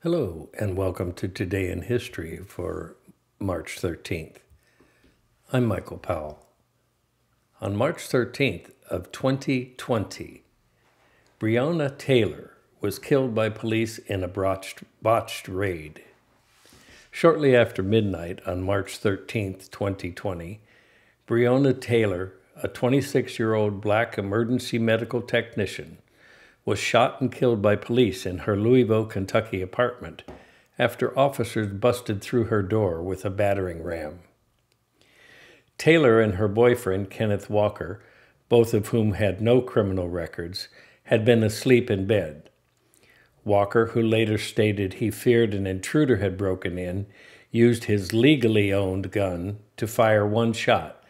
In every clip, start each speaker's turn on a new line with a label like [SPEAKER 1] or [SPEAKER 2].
[SPEAKER 1] Hello, and welcome to Today in History for March 13th. I'm Michael Powell. On March 13th of 2020, Breonna Taylor was killed by police in a botched raid. Shortly after midnight on March 13th, 2020, Breonna Taylor, a 26-year-old black emergency medical technician, was shot and killed by police in her Louisville, Kentucky apartment after officers busted through her door with a battering ram. Taylor and her boyfriend, Kenneth Walker, both of whom had no criminal records, had been asleep in bed. Walker, who later stated he feared an intruder had broken in, used his legally owned gun to fire one shot,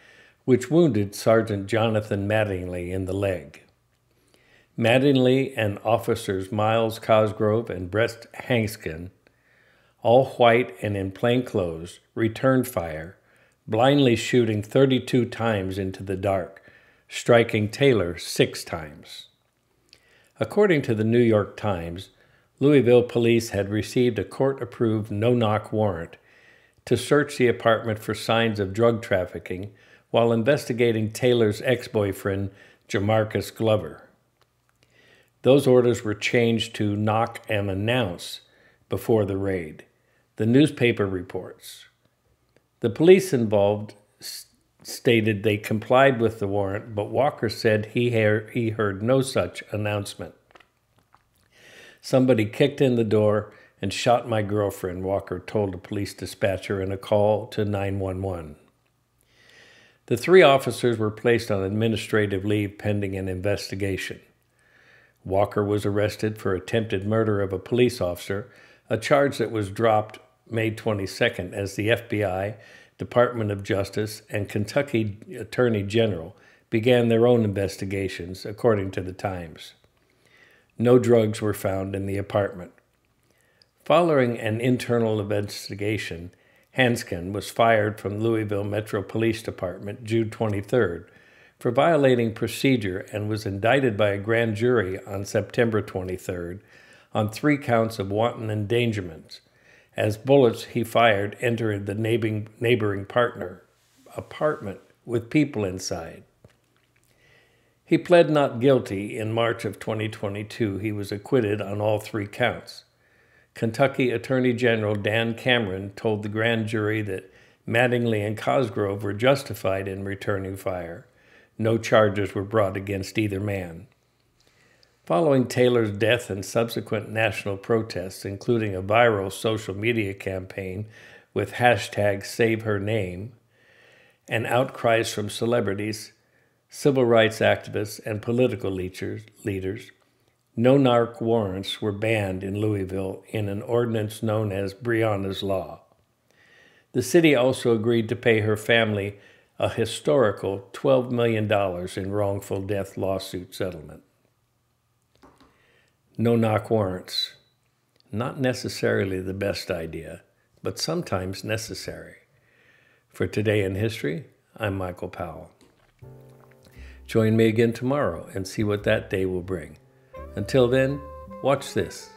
[SPEAKER 1] which wounded Sergeant Jonathan Mattingly in the leg. Mattingly and officers Miles Cosgrove and Brett Hanskin, all white and in plain clothes, returned fire, blindly shooting 32 times into the dark, striking Taylor 6 times. According to the New York Times, Louisville police had received a court-approved no-knock warrant to search the apartment for signs of drug trafficking while investigating Taylor's ex-boyfriend, Jamarcus Glover. Those orders were changed to knock and announce before the raid, the newspaper reports. The police involved stated they complied with the warrant, but Walker said he heard no such announcement. "Somebody kicked in the door and shot my girlfriend," Walker told a police dispatcher in a call to 911. The 3 officers were placed on administrative leave pending an investigation. Walker was arrested for attempted murder of a police officer, a charge that was dropped May 22nd as the FBI, Department of Justice, and Kentucky Attorney General began their own investigations, according to the Times. No drugs were found in the apartment. Following an internal investigation, Hanskin was fired from Louisville Metro Police Department June 23rd for violating procedure and was indicted by a grand jury on September 23rd on 3 counts of wanton endangerment, as bullets he fired entered the neighboring apartment with people inside. He pled not guilty. In March of 2022, he was acquitted on all 3 counts. Kentucky Attorney General Dan Cameron told the grand jury that Mattingly and Cosgrove were justified in returning fire. No charges were brought against either man. Following Taylor's death and subsequent national protests, including a viral social media campaign with hashtag #SaveHerName, and outcries from celebrities, civil rights activists, and political leaders, no-knock warrants were banned in Louisville in an ordinance known as Breonna's Law. The city also agreed to pay her family a historical $12 million in wrongful death lawsuit settlement. No-knock warrants. Not necessarily the best idea, but sometimes necessary. For Today in History, I'm Michael Powell. Join me again tomorrow and see what that day will bring. Until then, watch this.